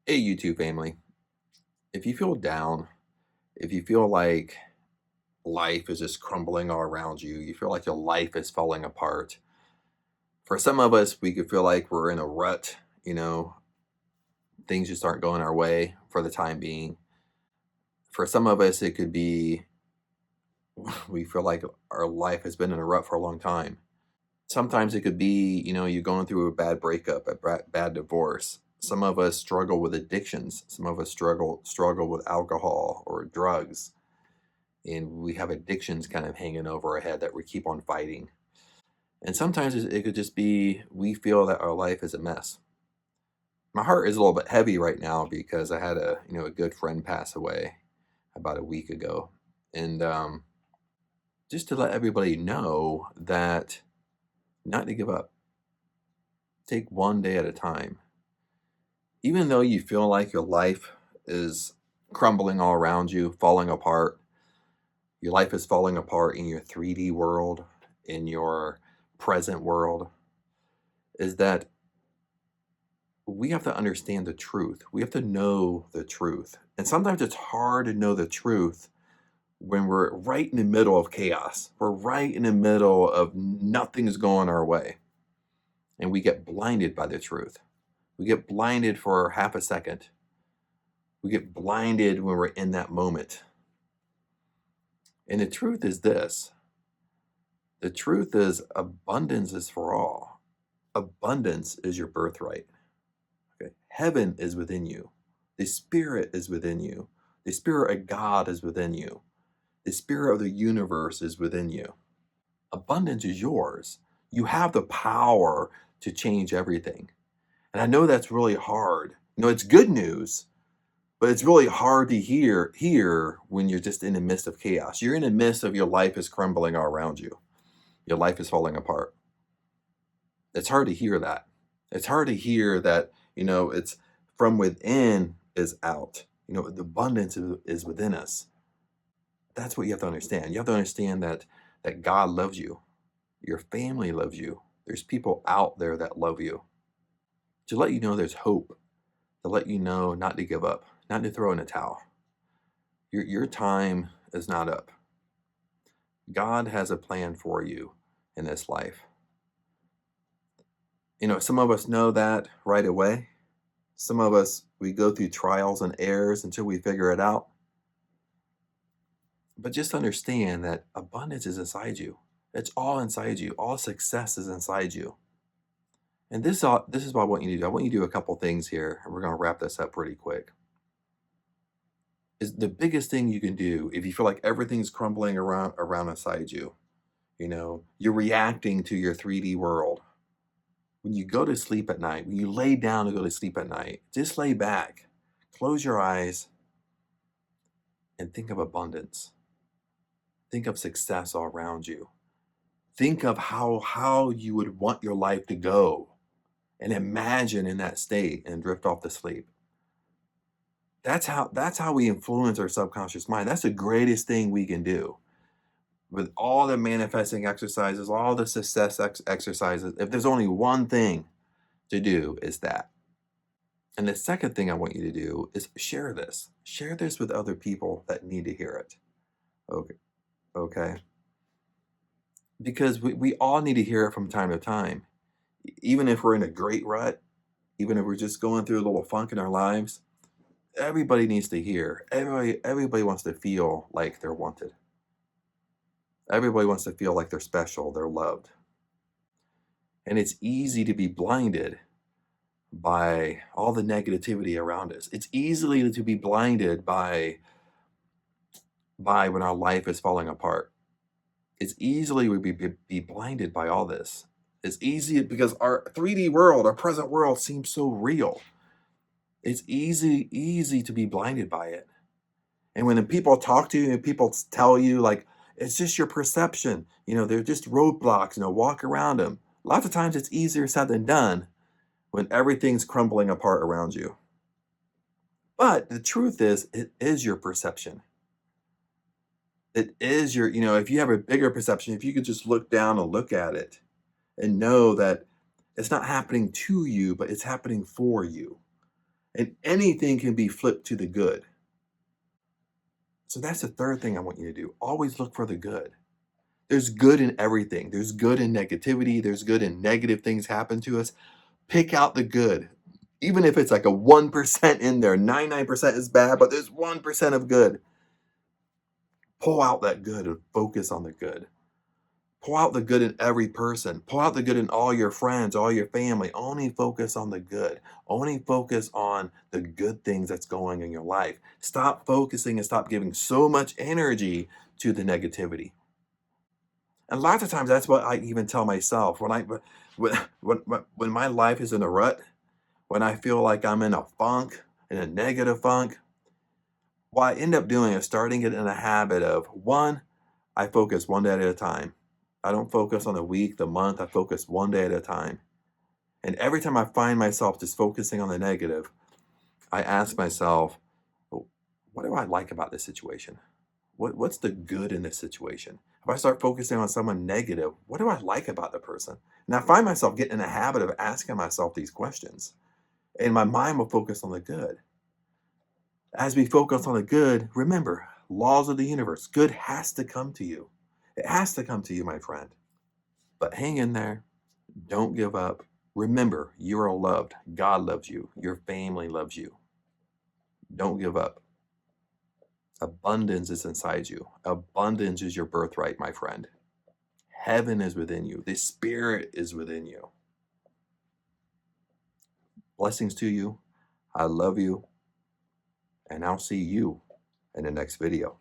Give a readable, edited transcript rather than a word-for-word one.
Hey, YouTube family. If you feel down, if you feel like life is just crumbling all around you, you feel like your life is falling apart. For some of us, we could feel like we're in a rut, you know, things just aren't going our way for the time being. For some of us, it could be we feel like our life has been in a rut for a long time. Sometimes it could be, you're going through a bad breakup, a bad divorce. Some of us struggle with addictions. Some of us struggle with alcohol or drugs, and we have addictions kind of hanging over our head that we keep on fighting. And sometimes it could just be we feel that our life is a mess. My heart is a little bit heavy right now because I had a good friend pass away about a week ago, and just to let everybody know that not to give up. Take one day at a time. Even though you feel like your life is crumbling all around you, falling apart, your life is falling apart in your 3D world, in your present world, is that we have to understand the truth. We have to know the truth. And sometimes it's hard to know the truth when we're right in the middle of chaos. We're right in the middle of nothing's going our way. And we get blinded by the truth. We get blinded for half a second. We get blinded when we're in that moment. And the truth is this: the truth is abundance is for all. Abundance is your birthright. Okay. Heaven is within you. The Spirit is within you. The Spirit of God is within you. The Spirit of the universe is within you. Abundance is yours. You have the power to change everything. And I know that's really hard. It's good news, but it's really hard to hear when you're just in the midst of chaos. You're in the midst of your life is crumbling all around you. Your life is falling apart. It's hard to hear that. It's hard to hear that, it's from within is out. The abundance is within us. That's what you have to understand. You have to understand that God loves you. Your family loves you. There's people out there that love you. To let you know there's hope. To let you know not to give up, not to throw in a towel. Your time is not up. God has a plan for you in this life. Some of us know that right away. Some of us, we go through trials and errors until we figure it out. But just understand that abundance is inside you. It's all inside you. All success is inside you. And this is what I want you to do. I want you to do a couple things here, and we're going to wrap this up pretty quick. Is the biggest thing you can do if you feel like everything's crumbling around inside you. You're reacting to your 3D world. When you go to sleep at night, when you lay down to go to sleep at night, just lay back, close your eyes, and think of abundance. Think of success all around you. Think of how you would want your life to go, and imagine in that state and drift off to sleep. That's how we influence our subconscious mind. That's the greatest thing we can do. With all the manifesting exercises, all the success exercises, if there's only one thing to do, is that. And the second thing I want you to do is share this. Share this with other people that need to hear it. Okay. Okay. Because we all need to hear it from time to time. Even if we're in a great rut, even if we're just going through a little funk in our lives, everybody needs to hear. Everybody wants to feel like they're wanted. Everybody wants to feel like they're special, they're loved. And it's easy to be blinded by all the negativity around us. It's easily to be blinded by when our life is falling apart. It's easily we be blinded by all this. It's easy because our 3D world, our present world seems so real. It's easy to be blinded by it. And when the people talk to you and people tell you like it's just your perception, they're just roadblocks, walk around them. Lots of times it's easier said than done when everything's crumbling apart around you. But the truth is, it is your perception. It is if you have a bigger perception, if you could just look down and look at it and know that it's not happening to you, but it's happening for you. And anything can be flipped to the good. So that's the third thing I want you to do. Always look for the good. There's good in everything. There's good in negativity. There's good in negative things happen to us. Pick out the good. Even if it's like a 1% in there, 99% is bad, but there's 1% of good. Pull out that good and focus on the good. Pull out the good in every person. Pull out the good in all your friends, all your family. Only focus on the good. Only focus on the good things that's going in your life. Stop focusing and stop giving so much energy to the negativity. And lots of times that's what I even tell myself when my life is in a rut, when I feel like I'm in a funk, in a negative funk. What I end up doing is starting it in a habit of one, I focus one day at a time. I don't focus on the week, the month. I focus one day at a time. And every time I find myself just focusing on the negative, I ask myself, "Oh, what do I like about this situation? What's the good in this situation? If I start focusing on someone negative, what do I like about the person?" And I find myself getting in a habit of asking myself these questions. And my mind will focus on the good. As we focus on the good, remember, laws of the universe, good has to come to you. It has to come to you, my friend. But hang in there. Don't give up. Remember, you are loved. God loves you. Your family loves you. Don't give up. Abundance is inside you. Abundance is your birthright, my friend. Heaven is within you. The Spirit is within you. Blessings to you. I love you. And I'll see you in the next video.